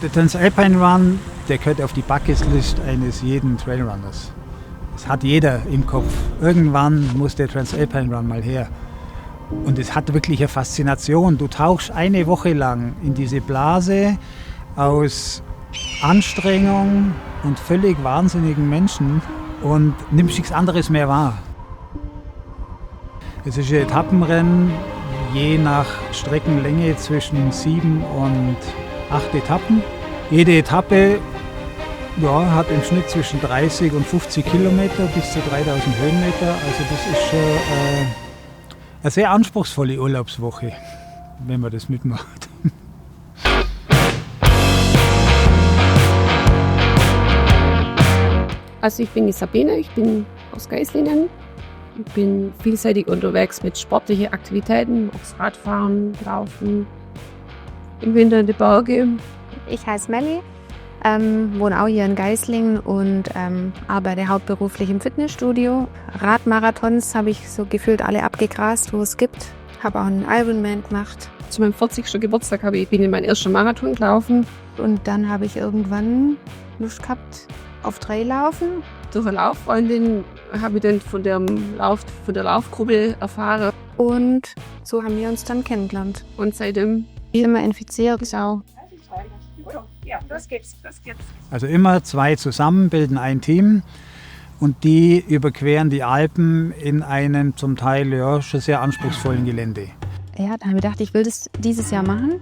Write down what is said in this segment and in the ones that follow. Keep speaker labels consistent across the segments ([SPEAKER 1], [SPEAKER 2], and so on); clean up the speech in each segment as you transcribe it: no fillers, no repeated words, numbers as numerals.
[SPEAKER 1] Der Transalpine Run, der gehört auf die Bucketlist eines jeden Trailrunners. Das hat jeder im Kopf. Irgendwann muss der Transalpine Run mal her. Und es hat wirklich eine Faszination. Du tauchst eine Woche lang in diese Blase aus Anstrengung und völlig wahnsinnigen Menschen und nimmst nichts anderes mehr wahr. Es ist ein Etappenrennen, je nach Streckenlänge zwischen 7 und 8 Etappen. Jede Etappe hat im Schnitt zwischen 30 und 50 Kilometer bis zu 3000 Höhenmeter. Also das ist schon eine sehr anspruchsvolle Urlaubswoche, wenn man das mitmacht.
[SPEAKER 2] Also ich bin die Sabine, ich bin aus Geislingen. Ich bin vielseitig unterwegs mit sportlichen Aktivitäten, aufs Radfahren, Laufen, im Winter in die Berge.
[SPEAKER 3] Ich heiße Melli, wohne auch hier in Geislingen und arbeite hauptberuflich im Fitnessstudio. Radmarathons habe ich so gefühlt alle abgegrast, wo es gibt. Habe auch einen Ironman gemacht.
[SPEAKER 2] Zu meinem 40. Geburtstag bin ich meinen ersten Marathon gelaufen.
[SPEAKER 3] Und dann habe ich irgendwann Lust gehabt auf Traillaufen.
[SPEAKER 2] Durch eine Lauffreundin habe ich dann von der Laufgruppe erfahren.
[SPEAKER 3] Und so haben wir uns dann kennengelernt.
[SPEAKER 2] Und seitdem
[SPEAKER 3] sind wir infiziert.
[SPEAKER 2] Schau.
[SPEAKER 4] Ja, das geht's.
[SPEAKER 1] Also immer 2 zusammen bilden ein Team und die überqueren die Alpen in einem zum Teil schon sehr anspruchsvollen Gelände.
[SPEAKER 3] Ja, da habe ich gedacht, ich will das dieses Jahr machen.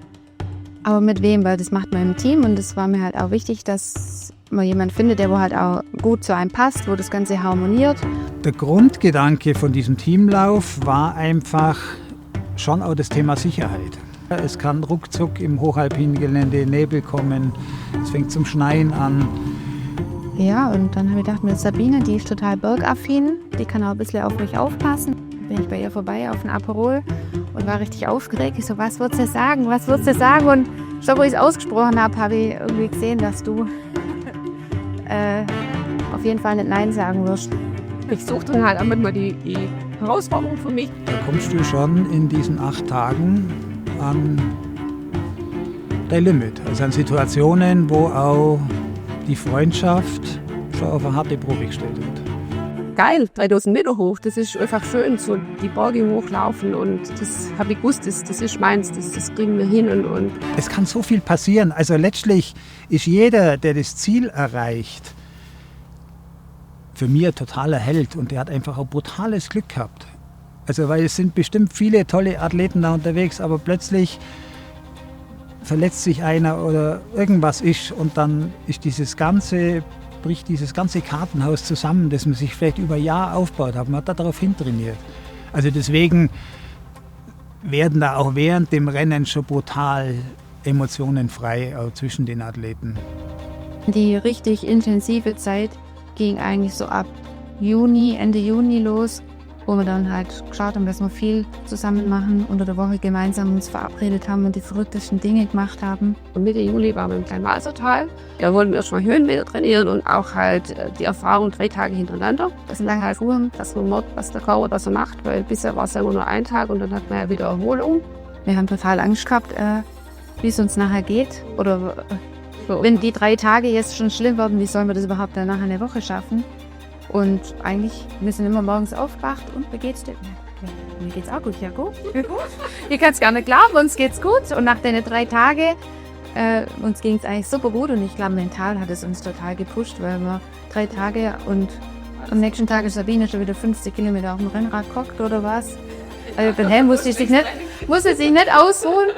[SPEAKER 3] Aber mit wem? Weil das macht man im Team und es war mir halt auch wichtig, dass man jemanden findet, der wo halt auch gut zu einem passt, wo das Ganze harmoniert.
[SPEAKER 1] Der Grundgedanke von diesem Teamlauf war einfach schon auch das Thema Sicherheit. Es kann ruckzuck im hochalpinen Gelände Nebel kommen, es fängt zum Schneien an.
[SPEAKER 3] Ja, und dann habe ich gedacht, mit Sabine, die ist total bergaffin, die kann auch ein bisschen auf mich aufpassen. Bin ich bei ihr vorbei auf ein Aperol und war richtig aufgeregt. Ich so, was würdest du sagen, was würdest du sagen? Und schon, wo ich es ausgesprochen habe ich irgendwie gesehen, dass du auf jeden Fall nicht Nein sagen wirst.
[SPEAKER 2] Ich suche dann halt einmal mal die Herausforderung für mich.
[SPEAKER 1] Da kommst du schon in diesen 8 Tagen an dein Limit. Also an Situationen, wo auch die Freundschaft schon auf eine harte Probe gestellt wird.
[SPEAKER 2] Geil, 3000 Meter hoch, das ist einfach schön, so die Berge hochlaufen und das habe ich gewusst, das ist meins, das kriegen wir hin. Und
[SPEAKER 1] Es kann so viel passieren. Also letztlich ist jeder, der das Ziel erreicht, für mich ein totaler Held und der hat einfach auch brutales Glück gehabt. Also weil es sind bestimmt viele tolle Athleten da unterwegs, aber plötzlich verletzt sich einer oder irgendwas ist und dann ist bricht dieses ganze Kartenhaus zusammen, das man sich vielleicht über Jahre aufbaut hat. Man hat darauf hintrainiert. Also deswegen werden da auch während dem Rennen schon brutal Emotionen frei auch zwischen den Athleten.
[SPEAKER 3] Die richtig intensive Zeit ging eigentlich so ab Juni, Ende Juni los, wo wir dann halt geschaut haben, dass wir viel zusammen machen, unter der Woche gemeinsam uns verabredet haben und die verrücktesten Dinge gemacht haben.
[SPEAKER 2] Und Mitte Juli waren wir im Kleinwalsertal. Da wollten wir erstmal Höhenmeter trainieren und auch halt die Erfahrung 3 Tage hintereinander. Das sind lange halt Ruhe, dass man merkt, was der Körper da so macht, weil bisher war es ja immer nur 1 Tag und dann hat man ja wieder Erholung.
[SPEAKER 3] Wir haben total Angst gehabt, wie es uns nachher geht. Oder wenn die 3 Tage jetzt schon schlimm werden, wie sollen wir das überhaupt dann nachher eine Woche schaffen? Und eigentlich, wir sind immer morgens aufgewacht und wie geht's dir? Ja, mir geht's auch gut, ja gut. Ihr könnt es gar nicht glauben, uns geht's gut. Und nach den 3 Tagen, uns ging es eigentlich super gut und ich glaube, mental hat es uns total gepusht, weil wir 3 Tage und am nächsten Tag ist Sabine schon wieder 50 Kilometer auf dem Rennrad gehockt oder was. Also den Helm musste sich nicht ausruhen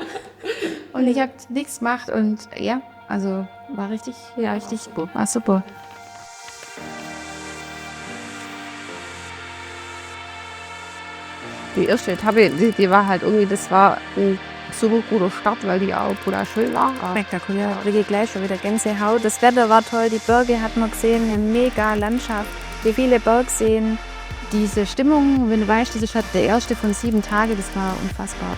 [SPEAKER 3] und ich habe nichts gemacht und ja, also war richtig gut, war super.
[SPEAKER 2] Die erste Etappe, die war halt irgendwie, das war ein super guter Start, weil die auch brutal schön war.
[SPEAKER 3] Spektakulär, wirklich gleich schon wieder Gänsehaut. Das Wetter war toll, die Berge hat man gesehen, eine mega Landschaft, wie viele Bergseen. Diese Stimmung, wenn du weißt, das ist halt der erste von 7 Tagen, das war unfassbar.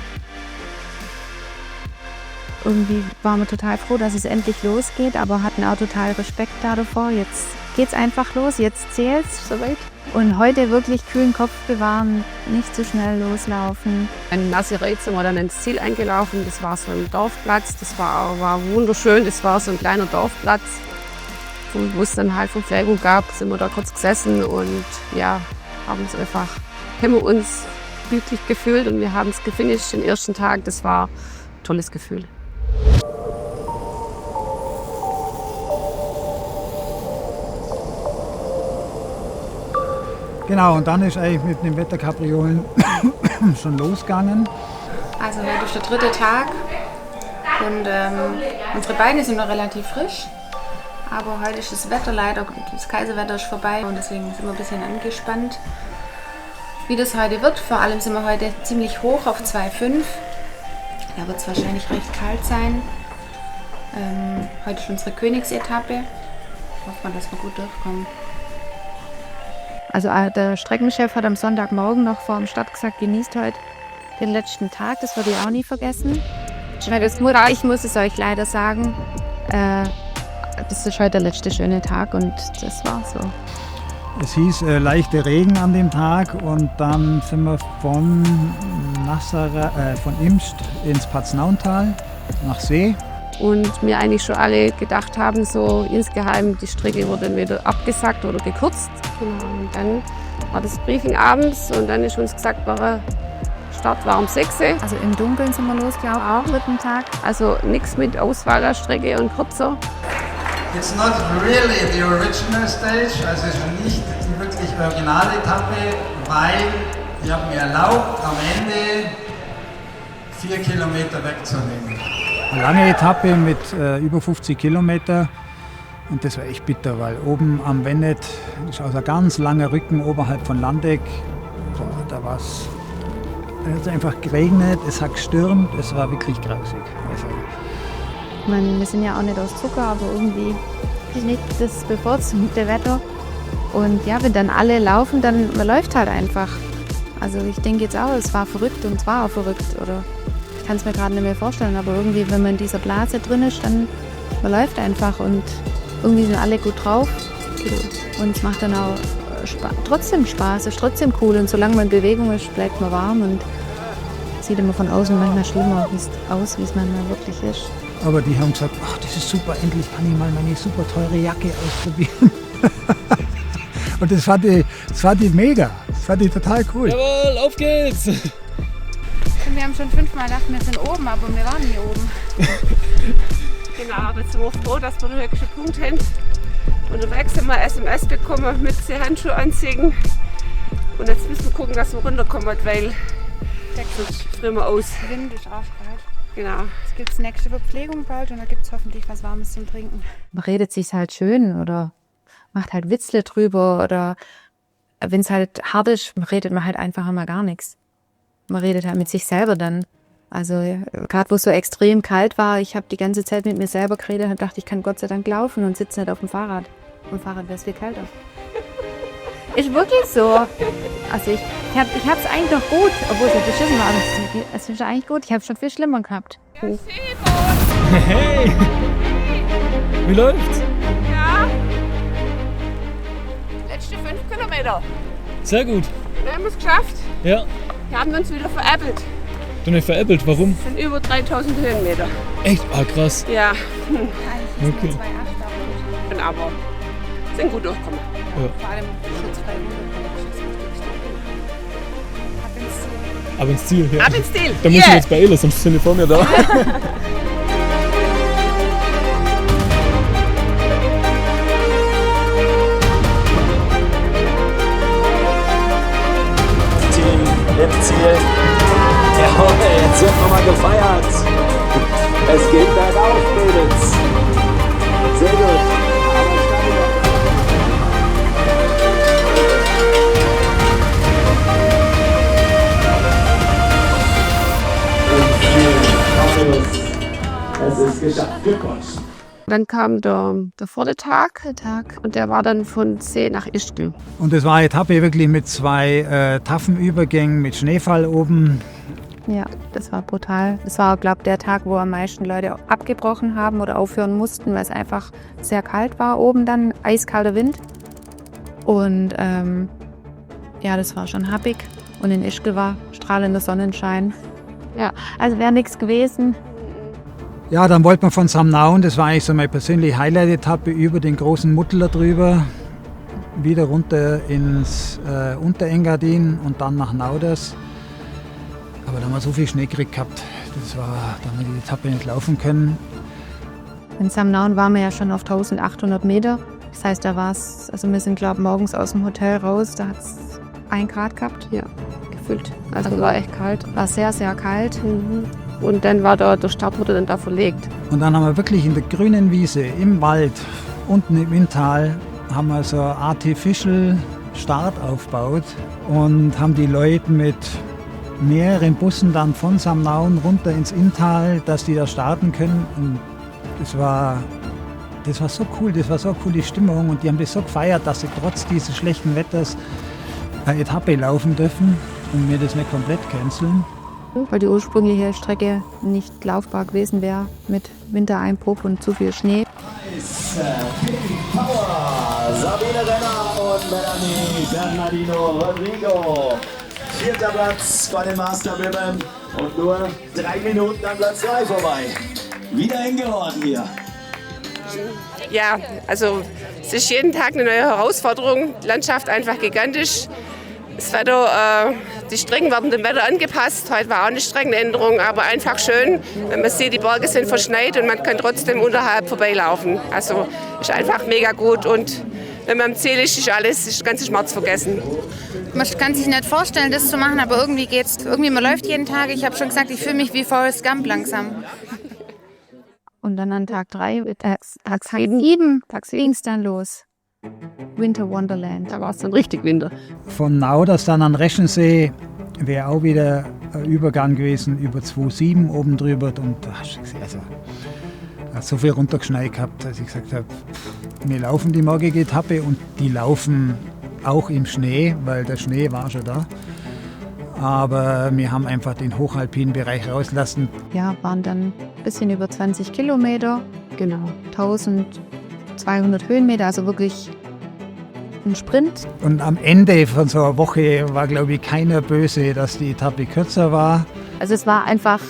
[SPEAKER 3] Irgendwie waren wir total froh, dass es endlich losgeht, aber hatten auch total Respekt davor. Jetzt geht's einfach los, jetzt zählt's soweit. Und heute wirklich kühlen Kopf bewahren, nicht zu schnell loslaufen.
[SPEAKER 2] Ein Nasserei sind wir dann ins Ziel eingelaufen. Das war so ein Dorfplatz. Das war wunderschön. Das war so ein kleiner Dorfplatz. Und wo es dann halt Verpflegung gab, sind wir da kurz gesessen und ja, haben wir uns glücklich gefühlt und wir haben es gefinisht den ersten Tag. Das war ein tolles Gefühl.
[SPEAKER 1] Genau, und dann ist eigentlich mit den Wetterkapriolen schon losgegangen.
[SPEAKER 5] Also heute ist der 3. Tag und unsere Beine sind noch relativ frisch. Aber heute ist das Wetter leider, das Kaiserwetter ist vorbei und deswegen sind wir ein bisschen angespannt, wie das heute wird. Vor allem sind wir heute ziemlich hoch auf 2,5. Da wird es wahrscheinlich recht kalt sein. Heute ist unsere Königsetappe. Hoffen wir, dass wir gut durchkommen.
[SPEAKER 3] Also der Streckenchef hat am Sonntagmorgen noch vor dem Start gesagt, genießt heute den letzten Tag. Das würde ich auch nie vergessen. Ich muss es euch leider sagen, das ist heute der letzte schöne Tag und das war so.
[SPEAKER 1] Es hieß leichter Regen an dem Tag und dann sind wir von Imst ins Paznauntal nach See.
[SPEAKER 2] Und wir eigentlich schon alle gedacht haben, so insgeheim, die Strecke wurde dann wieder abgesagt oder gekürzt. Genau. Und dann war das Briefing abends und dann ist uns gesagt, Start war um 6 Uhr.
[SPEAKER 3] Also im Dunkeln sind wir losgelaufen, auch mit dem Tag.
[SPEAKER 2] Also nichts mit Auswahl der Strecke und kürzer.
[SPEAKER 6] It's not really the original stage, also es ist nicht die wirklich originale Etappe, weil ich habe mir erlaubt, am Ende 4 Kilometer wegzunehmen.
[SPEAKER 1] Eine lange Etappe mit über 50 Kilometer und das war echt bitter, weil oben am Wennet ist also ein ganz langer Rücken oberhalb von Landeck. Da war es hat einfach geregnet, es hat gestürmt, es war wirklich grausig. Also,
[SPEAKER 3] Ich meine, wir sind ja auch nicht aus Zucker, aber irgendwie nicht das bevorzugte Wetter. Und ja, wenn dann alle laufen, dann man läuft halt einfach. Also ich denke jetzt auch, es war verrückt und es war auch verrückt. Oder ich kann es mir gerade nicht mehr vorstellen, aber irgendwie, wenn man in dieser Blase drin ist, dann man läuft einfach und irgendwie sind alle gut drauf. Und es macht dann auch trotzdem Spaß, es ist trotzdem cool. Und solange man in Bewegung ist, bleibt man warm und sieht immer von außen manchmal schlimmer aus, wie es manchmal wirklich ist.
[SPEAKER 1] aber die haben gesagt, ach, das ist super, endlich kann ich mal meine super teure Jacke ausprobieren. Und das fand ich mega, das fand ich total cool.
[SPEAKER 7] Jawohl, auf geht's!
[SPEAKER 5] Und wir haben schon 5-mal gedacht, wir sind oben, aber wir waren nie oben.
[SPEAKER 2] Genau, aber jetzt sind wir froh, dass wir den höchsten Punkt haben. Unterwegs haben wir SMS bekommen mit Handschuhe anziehen. Und jetzt müssen wir gucken, dass wir runterkommen, weil sonst frieren wir aus.
[SPEAKER 5] Wind ist arschkalt.
[SPEAKER 2] Genau.
[SPEAKER 5] Es gibt nächste Verpflegung bald und da gibt es hoffentlich was Warmes zum Trinken.
[SPEAKER 3] Man redet sich halt schön oder macht halt Witzle drüber oder wenn es halt hart ist, redet man halt einfach immer gar nichts. Man redet halt mit sich selber dann. Also gerade wo es so extrem kalt war, ich habe die ganze Zeit mit mir selber geredet und dachte, ich kann Gott sei Dank laufen und sitze nicht auf dem Fahrrad. Auf dem Fahrrad wäre es viel kälter. Ist wirklich so. Also ich hab's eigentlich noch gut, obwohl es ja beschissen war. Aber es ist eigentlich gut. Ich habe schon viel schlimmer gehabt.
[SPEAKER 7] Hey! Wie läuft's?
[SPEAKER 2] Ja. Letzte 5 Kilometer.
[SPEAKER 7] Sehr gut.
[SPEAKER 2] Wir haben es geschafft.
[SPEAKER 7] Ja.
[SPEAKER 2] Wir haben uns wieder veräppelt.
[SPEAKER 7] Du nicht veräppelt, warum?
[SPEAKER 2] Das sind über 3000 Höhenmeter.
[SPEAKER 7] Echt? Ah, krass.
[SPEAKER 2] Ja.
[SPEAKER 5] Eigentlich
[SPEAKER 7] Okay.
[SPEAKER 5] sind wir 2,8,
[SPEAKER 2] Aber sind gut durchgekommen.
[SPEAKER 5] vor allem schutzfrei runterkommen. Das ist wichtig.
[SPEAKER 7] Ab ins Ziel, ja.
[SPEAKER 2] Ab ins Ziel.
[SPEAKER 7] Da muss ich jetzt beeilen, sonst sind die vor mir da.
[SPEAKER 8] Im Ziel. Jawohl, jetzt wird nochmal gefeiert. Es geht bergauf, Mädels. Sehr gut. Aber steil. Im Ziel. Es ist geschafft. Glückwunsch.
[SPEAKER 2] Dann kam der Vortag und der war dann von See nach Ischgl.
[SPEAKER 1] Und das war eine Etappe wirklich mit 2 taffen Übergängen mit Schneefall oben.
[SPEAKER 3] Ja, das war brutal. Das war, glaube ich, der Tag, wo am meisten Leute abgebrochen haben oder aufhören mussten, weil es einfach sehr kalt war oben dann, eiskalter Wind. Und ja, das war schon happig. Und in Ischgl war strahlender Sonnenschein. Ja, also wäre nichts gewesen.
[SPEAKER 1] Ja, dann wollten wir von Samnaun, das war eigentlich so meine persönliche Highlight-Etappe, über den großen Muttler drüber, wieder runter ins Unterengadin und dann nach Nauders. Aber da haben wir so viel Schnee gekriegt gehabt, da haben wir die Etappe nicht laufen können.
[SPEAKER 3] In Samnaun waren wir ja schon auf 1800 Meter. Das heißt, da war es, also wir sind, glaube ich, morgens aus dem Hotel raus, da hat es 1 Grad gehabt.
[SPEAKER 2] Ja, gefühlt. Also war echt kalt.
[SPEAKER 3] War sehr, sehr kalt.
[SPEAKER 2] Und dann war der Start wurde dann da verlegt.
[SPEAKER 1] Und dann haben wir wirklich in der grünen Wiese, im Wald, unten im Inntal, haben wir so einen Artificial Start aufgebaut und haben die Leute mit mehreren Bussen dann von Samnaun runter ins Inntal, dass die da starten können. Und das war so cool, das war so eine coole Stimmung und die haben das so gefeiert, dass sie trotz dieses schlechten Wetters eine Etappe laufen dürfen und wir das nicht komplett canceln.
[SPEAKER 3] Weil die ursprüngliche Strecke nicht laufbar gewesen wäre mit Wintereinbruch und zu viel Schnee.
[SPEAKER 8] Power, Sabine Renner und Melanie Bernardino Rodrigo. 4. Platz bei den Master Women und nur 3 Minuten an Platz 3 vorbei. Wieder eng geworden hier.
[SPEAKER 9] Ja, also es ist jeden Tag eine neue Herausforderung. Die Landschaft einfach gigantisch. Das Wetter, die Strecken werden dem Wetter angepasst. Heute war auch eine Streckenänderung, aber einfach schön, wenn man sieht, die Berge sind verschneit und man kann trotzdem unterhalb vorbeilaufen. Also ist einfach mega gut und wenn man am Ziel ist, ist der ganze Schmerz vergessen.
[SPEAKER 5] Man kann sich nicht vorstellen, das zu machen, aber irgendwie geht's. Irgendwie, man läuft jeden Tag. Ich habe schon gesagt, ich fühle mich wie Forrest Gump langsam.
[SPEAKER 3] Und dann an Tag 3, Tag 7, ging es dann los. Winter Wonderland.
[SPEAKER 2] Da war es dann richtig Winter.
[SPEAKER 1] Von Nauders dann an Reschensee wäre auch wieder ein Übergang gewesen über 2,7 oben drüber. Und da hast du gesehen, also, hat so viel runtergeschneit gehabt, dass ich gesagt habe, wir laufen die morgige Etappe und die laufen auch im Schnee, weil der Schnee war schon da. Aber wir haben einfach den hochalpinen Bereich rauslassen.
[SPEAKER 3] Ja, waren dann ein bisschen über 20 Kilometer.
[SPEAKER 2] Genau.
[SPEAKER 3] 1200 Höhenmeter, also wirklich ein Sprint.
[SPEAKER 1] Und am Ende von so einer Woche war, glaube ich, keiner böse, dass die Etappe kürzer war.
[SPEAKER 3] Also es war einfach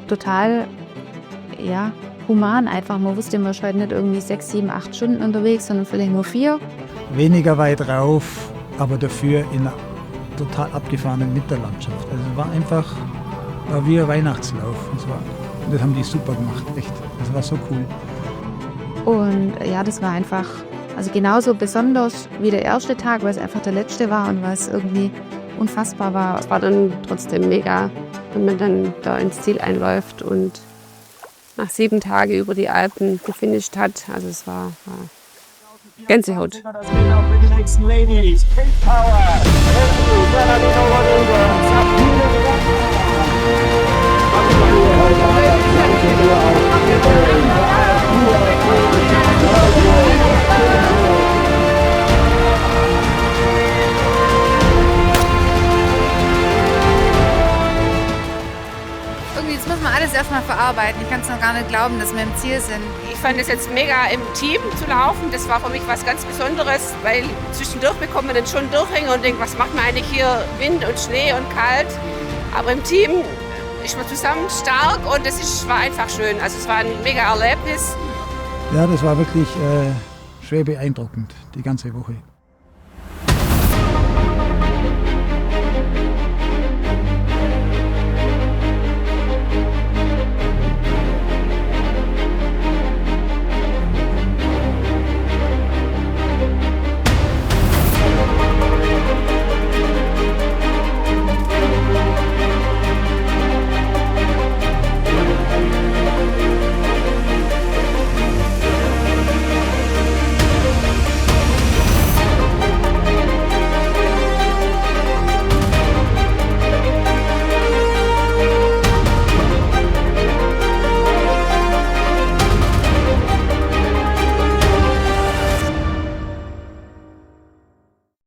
[SPEAKER 3] total, ja, human einfach. Man wusste, man ist heute nicht irgendwie 6, 7, 8 Stunden unterwegs, sondern vielleicht nur 4.
[SPEAKER 1] Weniger weit rauf, aber dafür in einer total abgefahrenen Winterlandschaft. Also es war einfach wie ein Weihnachtslauf. Und das haben die super gemacht, echt. Das war so cool.
[SPEAKER 3] Und ja, das war einfach, also genauso besonders wie der erste Tag, weil es einfach der letzte war und weil es irgendwie unfassbar war.
[SPEAKER 2] Es war dann trotzdem mega, wenn man dann da ins Ziel einläuft und nach 7 Tagen über die Alpen gefinisht hat. Also es war Gänsehaut.
[SPEAKER 8] Das geht auch für die nächsten Ladies. Pink Power, Bernardino Rodrigo, Sabine
[SPEAKER 5] Irgendwie, das muss man alles erstmal verarbeiten. Ich kann es noch gar nicht glauben, dass wir im Ziel sind.
[SPEAKER 9] Ich fand es jetzt mega im Team zu laufen. Das war für mich was ganz Besonderes, weil zwischendurch bekommt man dann schon Durchhänger und denkt, was macht man eigentlich hier? Wind und Schnee und kalt. Aber im Team ist man zusammen stark und war einfach schön. Also es war ein mega Erlebnis.
[SPEAKER 1] Ja, das war wirklich schwer beeindruckend, die ganze Woche.